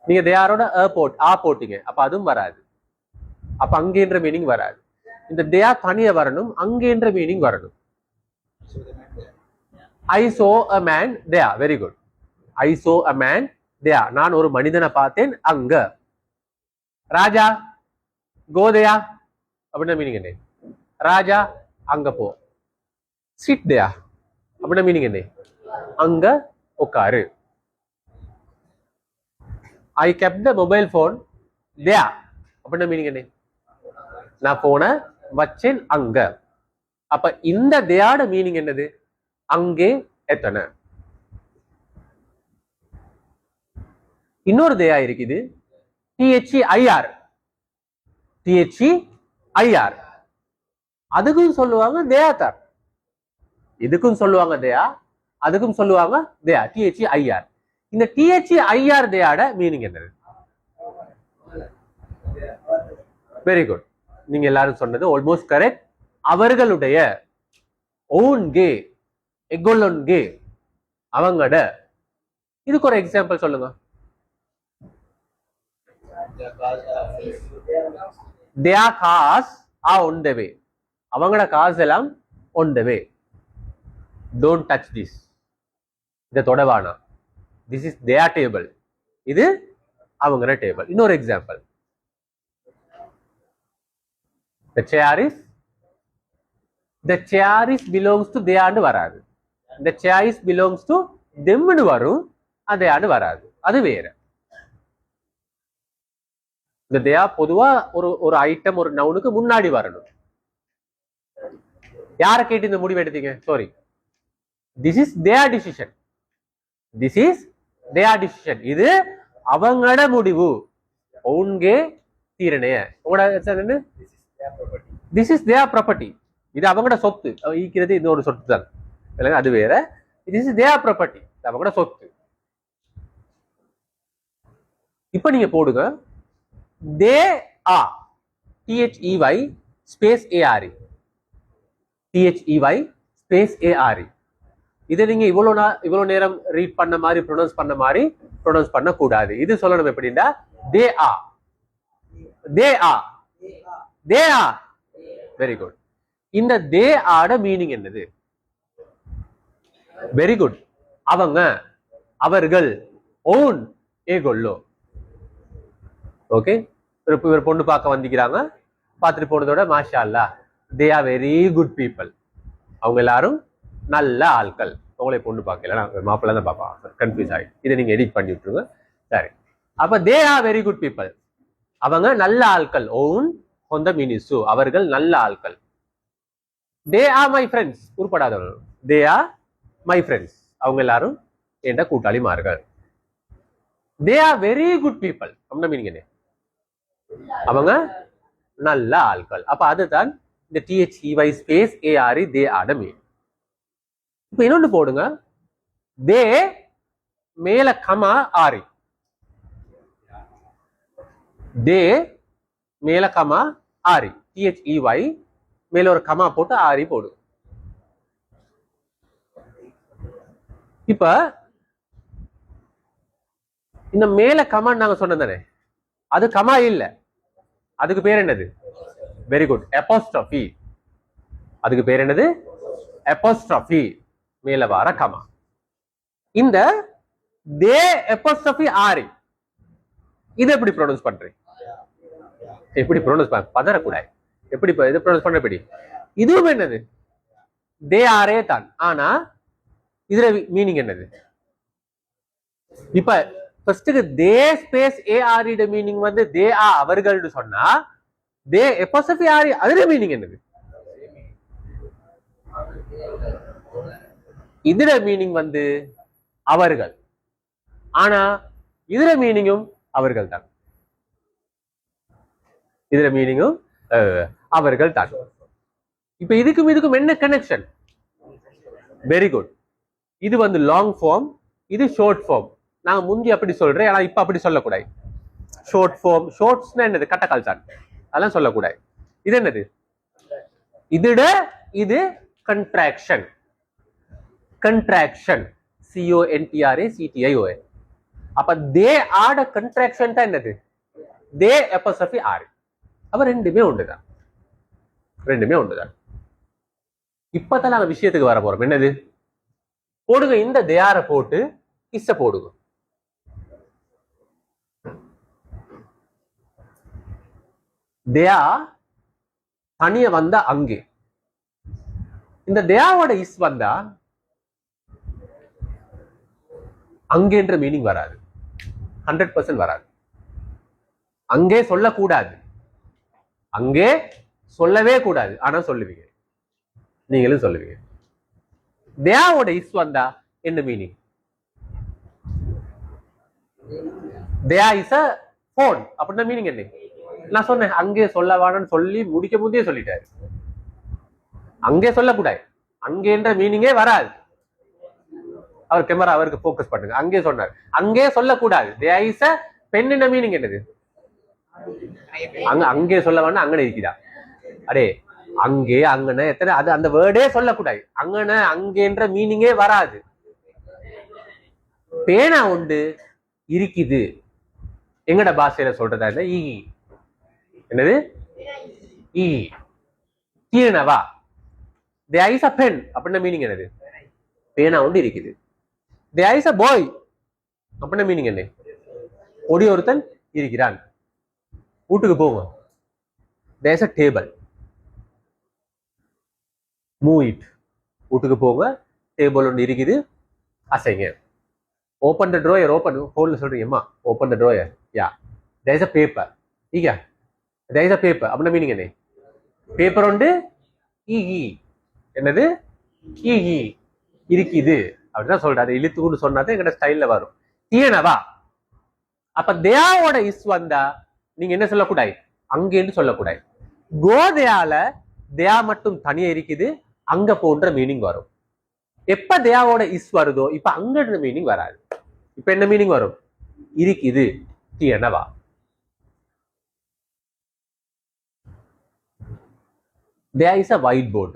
நீங்க தேயாரோட ஆ போட்டீங்க, அப்ப அதுவும் வராது. அப்ப அங்கேன்ற மீனிங் வராது. இந்த தேயா தனியா வரணும், அங்கேன்ற மீனிங் வரணும். I saw a man there. Very good. I saw a man there. நான் ஒரு மனிதனை பார்த்தேன் அங்க. ராஜா கோதையா அப்படின்னா மீனிங் என்ன? ராஜா அங்க போ. சிட் தேயா அப்படின்னா மீனிங் என்ன? அங்க உட்காரு. I kept the mobile phone there அப்படின்னா மீனிங் என்ன? நான் போன வச்சேன் அங்க. அப்ப இந்த தேயாட மீனிங் என்னது? அங்கே எத்தனை. இன்னொரு தேயா இருக்குது, THEIR. THEIR அதுக்கும் சொல்லுவாங்க தேயாத்தார். இதுக்கும் சொல்லுவாங்க தேயா, அதுக்கும் சொல்லுவாங்க தேயா. THEIR. இந்த THEIR தேயாட மீனிங் என்னது? Very good. நீங்க எல்லாரும் சொன்னது ஆல்மோஸ்ட் கரெக்ட். அவர்களுடைய ஓன் கே, எகோலோன் கே, அவங்கட. இதுக்கு ஒரு எக்ஸாம்பிள் சொல்லுங்க. their cars are on the way. அவங்களோட காசு எல்லாம் on the way. Don't touch this. இத தொடவானா. This is their table. இது அவங்களோட டேபிள். இன்னொரு example. the chair is belongs to their ன்னு வராது. the chair is belongs to them ன்னு வரும், அது வராது. அது வேற. இந்த தேயா பொதுவா ஒரு ஐட்டம் ஒரு நவுனுக்கு முன்னாடி வரணும். யார கேட்டு இந்த முடிவு எடுத்தீங்க? Sorry, this is their decision. This is their decision. இது அவங்களோட முடிவு. ஓன்கே தீரணைய. உங்களோட திஸ் இஸ் தேர் ப்ராப்பர்ட்டி. இது அவங்களோட சொத்து. ஈக்கிறது இன்னொரு சொத்து தான், அது வேற. திஸ் இஸ் தேர் ப்ராப்பர்ட்டி, அவங்களோட சொத்து. இப்ப நீங்க போடுங்க they are. THEY space ARE. THEY space ARE. இதை நீங்க இவ்வளவு நேரம் ரீட் பண்ண மாதிரி ப்ரொனவுன்ஸ் பண்ண கூடாது. இது சொல்லணும் எப்படின்னா they are. they are. they are. Very good. இந்த they ஆட மீனிங் என்னது? Very good. அவங்க, அவர்கள், ஓன், ஏகொல்லோ. ஓகே. இவர் பொண்ணு பார்க்க வந்திக்கிறாங்க. பார்த்துட்டு போனதோட மாஷா அல்லா, they are very good people. அவங்க எல்லாரும் நல்ல ஆட்கள். உங்களை பொண்ணு பார்க்கல, மாப்பிள்ள தான் பார்ப்பான். கன்ஃபியூஸ் ஆகிடும். இதை நீங்க எடிட் பண்ணி விட்டுருங்க. சரி. அப்ப they are very good people. அவங்க நல்ல ஆட்கள். ஓன் சொந்த மீனிசு, அவர்கள் நல்ல ஆட்கள். They are my friends. உருப்படாதவர்கள். They are my friends. அவங்க எல்லாரும் என்ற கூட்டாளிமார்கள். They are very good people அப்படின்னா மீனிங் என்ன? அவங்க நல்ல ஆட்கள். அப்ப அதுதான் இந்த THEY ஸ்பேஸ் ARE தே ஆட மீன். இப்ப இன்னொன்னு போடுங்க. தே மேல கமா ஆரி. தே மேல கமா ஆரி. THEY மேல ஒரு கமா போட்டு ஆரி போடு. இப்ப இந்த மேல கமான்னு நாங்க சொன்னதானே, அது கமா இல்ல. அதுக்கு பேர் என்னது? Very good, apostrophe. அதுக்கு பேர் என்னது? எபாஸ்ட்ரோபி. மேல வர கமா. இந்த தே எபாஸ்ட்ரோபி ஆரி, இது எப்படி ப்ரொனவுன்ஸ் பண்றீங்க? எப்படி ப்ரொனவுன்ஸ் பதறக்கூடாது. எப்படி இது ப்ரொனவுன்ஸ் பண்ற? எப்படி? இதுவும் என்னது? தே ஆரே தான். ஆனா இதுல மீனிங் என்னது? இப்ப ஃபர்ஸ்ட்க்கு தே ஸ்பேஸ் ARE ட மீனிங் வந்து தே ஆ அவர்கள்னு சொன்னா, தே எபாஸ்ட்ரோபி ஆரி அதுல மீனிங் என்னது? இதுல மீனிங் வந்து அவர்கள். ஆனா இதுல மீனிங்கும் அவர்கள் தான். இதுல மீனிங்கும் அவர்கள் தான். இப்ப இதுக்கும் என்ன கனெக்ஷன்? Very good. இது வந்து லாங் ஃபார்ம், இது ஷார்ட் ஃபார்ம். நான் முந்தி அப்படி சொல்றேன், ஆனா இப்ப அப்படி சொல்லக்கூடாது. ஷார்ட் ஃபார்ம், ஷார்ட்ஸ்னா என்னது? கட்டக்கால்சான், அதெல்லாம் சொல்லக்கூடாது. இது என்னது? இதுட இது கண்ட்ராக்ஷன். கண்ட்ராக்ஷன். CONTRACTION. அப்ப தே ஆட கன்ட்ராக்ஷன் தான் என்னது? தே எபோஸ்ட்ரோபி ஆர். அப்ப ரெண்டுமே ஒன்றுதான், ரெண்டுமே ஒன்றுதான். இப்பதான் நாங்க விஷயத்துக்கு வர போறோம். என்னது? போடுங்க, இந்த தேயார போட்டு இஸ்ஸ போடுங்க. தேயா தனிய வந்தா அங்கே, இந்த தேயாவோட இஸ் வந்தா அங்கேன்ற மீனிங் வராது, 100% வராது. அங்கே சொல்லக்கூடாது, அங்கே சொல்லவே கூடாது, ஆனா சொல்லுவீங்க, நீங்களும் சொல்லுவீங்க. தேயாவோட இஸ் வந்தா என்ன மீனிங்? தேயா இஸ் அ போன் அப்படின்னா மீனிங் என்ன? நான் சொன்னேன் அங்கே சொல்ல வேணும்னு சொல்லி முடிக்க முந்தையே சொல்லிட்டாரு. அங்கே சொல்லக்கூடாது, அங்கேன்ற மீனிங்கே வராது. அவர் கேமரா அவருக்கு போக்கஸ் பண்ணுங்க. அங்கே சொன்னார், அங்கே சொல்லக்கூடாது. தேர் இஸ் அ பென் என்ன மீனிங் என்னது? அங்க அங்கே சொல்ல வேண்டாம், அங்கன இருக்குதா? அடே அங்கே அங்கன எத்தனை, அது அந்த வேர்டே சொல்லக்கூடாது. அங்கன அங்கேன்ற மீனிங்கே வராது. பேனா உண்டு இருக்குது, எங்கட பாஷையில சொல்றதா இருந்தா ஈ. என்னது? ஈ. தீனவா there is a pen அப்படின்னா மீனிங் என்னது? பேனா உண்டு இருக்குது. there is a boy அப்படின்னா மீனிங் என்ன? ஒடி ஒருத்தன் இருக்கிறான். வீட்டுக்கு போங்க, there is a table, move it. வீட்டுக்கு போங்க, டேபிள் ஒன்று இருக்குது, அசைங்க. ஓப்பன் த ட்ரோயர், ஓப்பன் ஃபோன்ல சொல்றீங்கம்மா, open the drawer. Yeah, there is a paper. ஈகா, there is a paper அப்படின்னா மீனிங் என்ன? பேப்பர் உண்டு ஈ. என்னது? ஈ இருக்குது அப்படிதான் சொல்றாரு. இழுத்துக்குன்னு சொன்னாதான் எங்கட ஸ்டைல்ல வரும். தீனவா. அப்ப தேயாவோட இஸ் வந்தா நீங்க என்ன சொல்லக்கூடாது? அங்கேன்னு சொல்லக்கூடாது. கோதையால தேயா மட்டும் தனியா இருக்குது, அங்க போன்ற மீனிங் வரும். எப்ப தேயாவோட இஸ் வருதோ இப்ப அங்கன்ற மீனிங் வராது. இப்ப என்ன மீனிங் வரும்? இருக்குது, தீனவா. there is a whiteboard.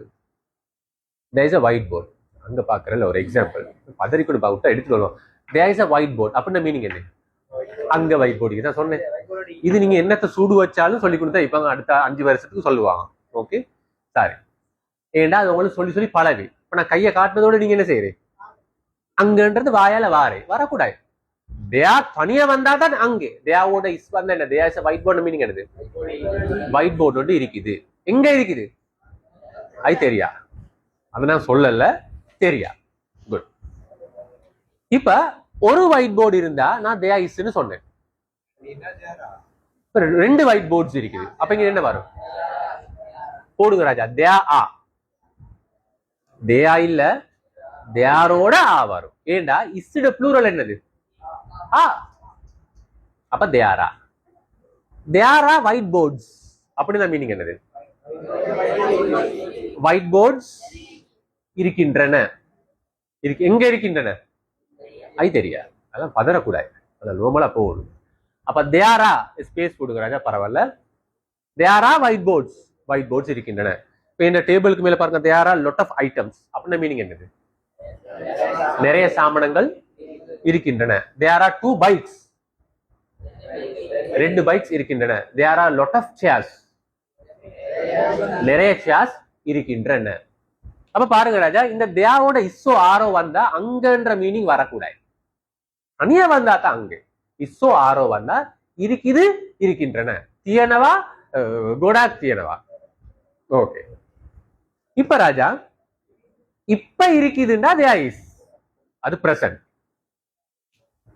there is a whiteboard. அங்க பாக்குறல ஒரு எக்ஸாம்பிள் பதறிக்கொண்டு பாவுட்டா எடுத்துட்டு வருவோம். there is a whiteboard அப்படின்னா மீனிங் என்ன? அங்க வைட் போர்டு தான் சொன்னேன். இது நீங்க என்னத்தை சூடு வச்சாலும் சொல்லி கொடுத்தா இப்ப அடுத்த 5 வருஷத்துக்கு சொல்லுவாங்க. ஓகே சாரி, ஏண்டா அது உங்களுக்கு சொல்லி சொல்லி பழகு. இப்ப நான் கையை காட்டுனதோட நீங்க என்ன செய்யறீங்க? அங்கன்றது வாயால வாரே வரக்கூடாது. தேயா தனியா வந்தா தான் அங்கே. தேயாவோட இஸ் வந்தா என்ன? தேயா இஸ் ஒயிட் போர்டு மீனிங் என்னது? ஒயிட் போர்டு வந்து இருக்குது. எங்க இருக்குது? அது தெரியா, அதை நான் சொல்லல, தெரியா. குட். இப்ப ஒரு ஒயிட் போர்டு இருந்தா நான் தேயா இஸ்ன்னு சொன்னேன். 2 ஒயிட் போர்ட்ஸ் இருக்குது, அப்ப இங்க என்ன வரும்? போடுங்க ராஜா. தேயா ஆ. தேயா இல்ல, தேயாரோட ஆ வரும். ஏண்டா இஸ்ட ப்ளூரல் என்னது? ஆ. அப்ப தேயாரா. தேயாரா ஒயிட் போர்ட்ஸ் அப்படின்னா மீனிங் என்னது? ஒயிட் போர்ட்ஸ் இருக்கின்றன. எங்க இருக்கின்றன? அது தெரியா, அதான் பதறக்கூடாது, அதான் நோமலா போகணும். அப்ப தேயாரா ஸ்பேஸ் போடுங்க ராஜா, பரவாயில்ல. தேயாரா ஒயிட் போர்ட்ஸ், ஒயிட் போர்ட்ஸ் இருக்கின்றன. இப்ப இந்த டேபிளுக்கு மேல பாருங்க, தேயாரா lot of items அப்படின்னா மீனிங் என்னது? நிறைய சாமானங்கள் இருக்கின்றன. தேயாரா 2 bikes, 2 பைக்ஸ் இருக்கின்றன. தேயாரா lot of chairs, நிறைய சேர்ஸ் இருக்கின்றன. அப்ப பாருங்க ராஜா, இந்த தேயாவோட இஸ்ஸோ ஆரோ வந்தா அங்கன்ற மீனிங் வரக்கூடாது. தனியா வந்தா தான் அங்க. இஸ்ஸோ ஆரோ வந்தா இருக்குது, இருக்கின்றன. தியனவா கோடா தியனவா. ஓகே. இப்ப ராஜா, இப்ப இருக்குதுன்னா தேயா இஸ், அது பிரசன்ட்.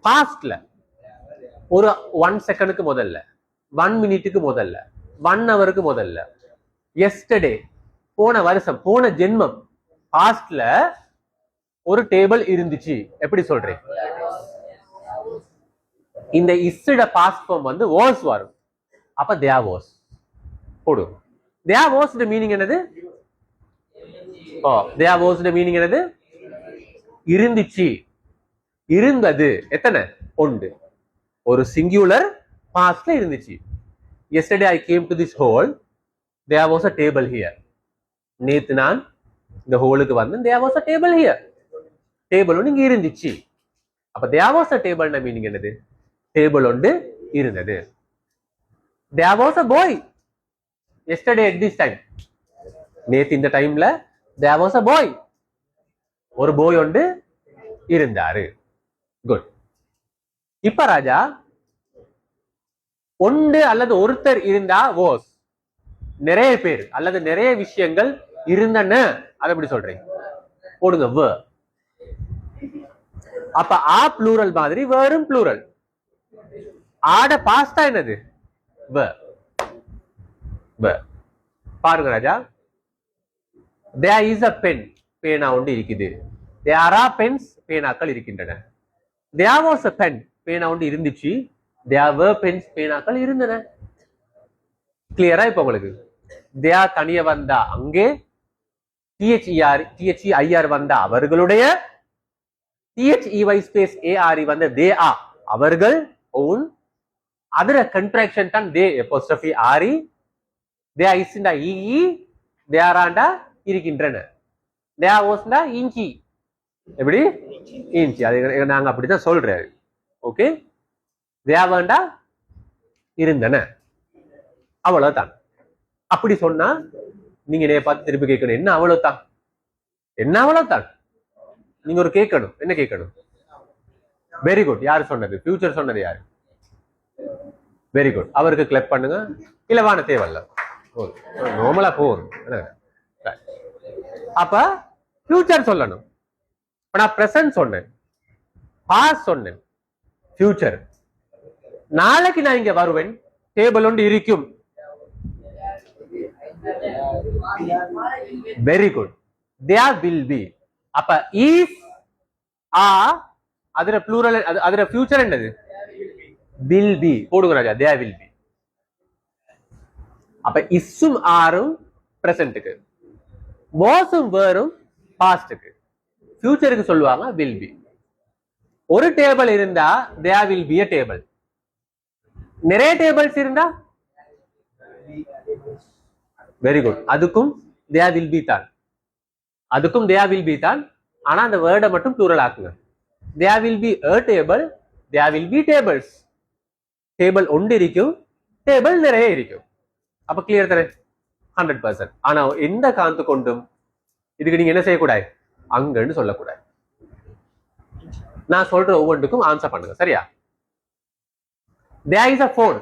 பாஸ்ட்ல ஒரு 1 செகண்டுக்கு முதல்ல, 1 மினிட்டுக்கு முதல்ல, 1 ஹவருக்கு முதல்ல, எஸ்டர்டே போன வருஷம், போன ஜென்மம், பாஸ்ட்ல ஒரு டேபிள் இருந்துச்சு. எப்படி சொல்றேன்? இந்த இஸ்ட பாஸ்ட் ஃபார்ம் வந்து வாஸ் வரும். அப்ப தேயா வாஸ் போடு. தேயா வாஸ் மீனிங் என்னது? தேயா வாஸ் மீனிங் என்னது? இருந்துச்சு, இருந்தது. எத்தனை? 1. ஒரு சிங்குலர் பாஸ்ட்ல இருந்துச்சு. yesterday I came to this hall, there was a table here. நேத்து நான் இந்த ஹோலுக்கு வந்தேன், there was a table here. Table ஒன்று இங்க இருந்துச்சு. அப்ப there was a table ன மீனிங் என்னது? டேபிள் ஒன்று இருந்தது. There was a boy yesterday at this time. நேத்து இந்த டைம்ல there was a boy. ஒரு போய் ஒன்று இருந்தாரு. குட். இப்ப ராஜா ஒன்று அல்லது ஒருத்தர் இருந்தா was. நிறைய பேர் அல்லது நிறைய விஷயங்கள் இருந்தன, அதை எப்படி சொல்றீங்க? போடுங்க were. அப்ப ஆ ப்ளூரல் மாதிரி வேறும் ப்ளூரல். ஆட பாஸ்டா என்னது? were. பாருங்க ராஜா, there is a pen. பேனா ஒன்று இருக்குது. there are pens. பேனாக்கள் இருக்கின்றன. there was a pen. பேனா ஒன்று இருந்துச்சு. there were pens. பேனாக்கள் இருந்தன. கிளியரா இப்ப உங்களுக்கு? there தனிய வந்தா அங்கே, THEIR வந்தா அவர்களுடைய, THEY ஸ்பேஸ் ARE வந்த they are அவர்கள் own. அதுல கன்ட்ராக்ஷன் தான் they apostrophe RE. they is இந்த EE, they are ஆண்டா இருக்கின்றன. there was இந்த இஞ்சி, எப்படி இஞ்சி, அது நாங்க அப்படிதான் சொல்றேன். ஓகே, they வேண்டா இருந்தன, அவ்வளவுதான். அப்படி சொன்னா நீங்க என்னைய பார்த்து திருப்பி கேட்கணும், என்ன அவ்வளவுதான், என்ன அவ்வளவுதான்? நீங்க ஒரு கேட்கணும், என்ன கேட்கணும்? Very good. யாரு சொன்னது? ஃபியூச்சர் சொன்னது யாரு? Very good. அவருக்கு கிளப் பண்ணுங்க. இல்லவான தேவையில்ல, நார்மலா போகும். அப்ப ஃபியூச்சர் சொல்லணும். நான் பிரசன்ட் சொன்னேன், பாஸ்ட் சொன்னேன், ஃபியூச்சர். நாளைக்கு நான் இங்க வருவேன், டேபிள் ஒன்று இருக்கும். Very good. there will be. அப்ப is are அதர ப்ளூரல், அதர ஃபியூச்சர் என்னது? will be. போடுங்க ராஜா, there will be. அப்ப இஸ்ஸும் ஆரும் பிரசன்ட்க்கு, வாஸும் வேரும் பாஸ்ட்க்கு, ஃபியூச்சருக்கு சொல்லுவாங்க will be. ஒரு டேபிள் இருந்தா there will be a table. நிறைய டேபிள்ஸ் இருந்தா வெரி குட், அதுக்கும் there will be தான், அதுக்கும் there will be தான். ஆனா அந்த வேர்டை மட்டும் ப்ளூரல் ஆக்குங்க. there will be a table, there will be tables. Table ஒன்று இருக்கும், டேபிள் நிறைய இருக்கும். அப்ப கிளியர் தானே? 100%. ஆனா எந்த காந்து கொண்டும் இதுக்கு நீங்க என்ன செய்யக்கூடாது? அங்கன்னு சொல்லக்கூடாது. நான் சொல்ற ஒவ்வொன்றுக்கும் ஆன்சர் பண்ணுங்க, சரியா? there is a phone.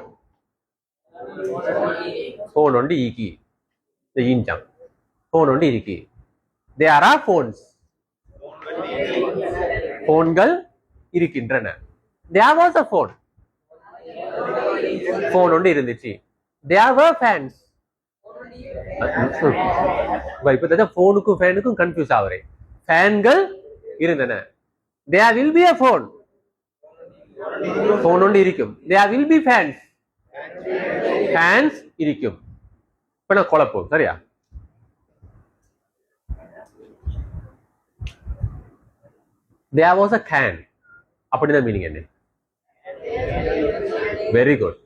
phone ஒன்று ஈக்கி, ஈஞ்சாம். phone ஒன்று இருக்கு. there are phones. போன்கள் இருக்கின்றன. there was a phone. phone ஒன்று இருந்துச்சு. there were fans. இப்ப போனுக்கும் ஃபேனுக்கும் கன்ஃபியூஸ் ஆகுறேன். ஃபேன்கள் இருந்தன. there will be a phone. phone ஒன்று இருக்கும். there will be fans. fans இருக்கும். இப்ப நான் குழப்பம், சரியா? there was a can. அப்படிதான் மீனிங் என்ன? Very good.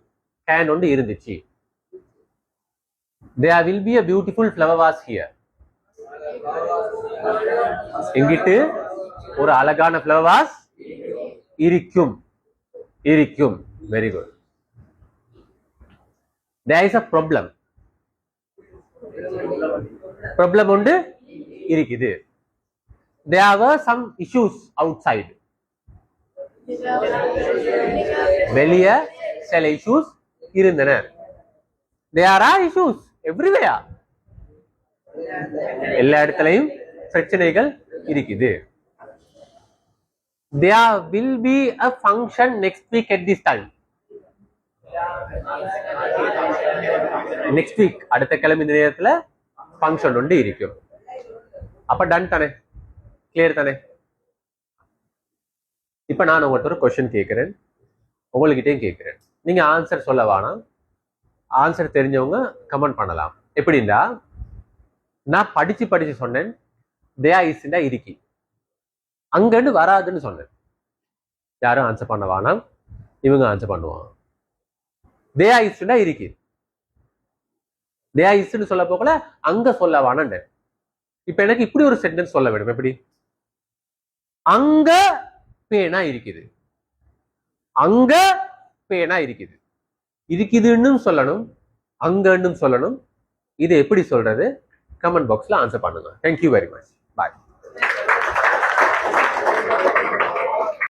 can ஒன்று இருந்துச்சு. there will be a beautiful flower vase here. எங்கிட்டு ஒரு அழகான flower vase இருக்கும், இருக்கும். Very good. there is a problem. problem ஒன்று இருக்குது. there were some issues outside. வெளியே சில issues இருந்தன. there are issues everywhere. எல்லா இடத்துலயும் பிரச்சனைகள் இருக்குது. there will be a function next week at this time. next week அடுத்த கிழமை இந்த நேரத்துல ஃபங்க்ஷன் ஒன்று இருக்கும். அப்ப டன் தானே? கிளியர் தானே? இப்ப நான் உங்கள்கிட்ட ஒரு கொஸ்டின் கேட்கிறேன், உங்ககிட்டயும் கேட்கிறேன். நீங்க ஆன்சர் சொல்ல வேணாம். ஆன்சர் தெரிஞ்சவங்க கமெண்ட் பண்ணலாம். எப்படின்னா, நான் படிச்சு சொன்னேன் there is இருக்கி, அங்கன்னு வராதுன்னு சொன்னேன். யாரும் ஆன்சர் பண்ண வேணாம், இவங்க ஆன்சர் பண்ணுவாங்க. there is இருக்கி, there is சொல்ல போகல, அங்க சொல்ல வேணாம். இப்ப எனக்கு இப்படி ஒரு சென்டென்ஸ் சொல்ல வேண்டும். எப்படி? அங்க பேனா இருக்குது, அங்க பேனா இருக்குது. இருக்குதுன்னு சொல்லணும், அங்கன்னு சொல்லணும். இது எப்படி சொல்றது? கமெண்ட் பாக்ஸ்ல ஆன்சர் பண்ணுங்க. Thank you very much. பாய்.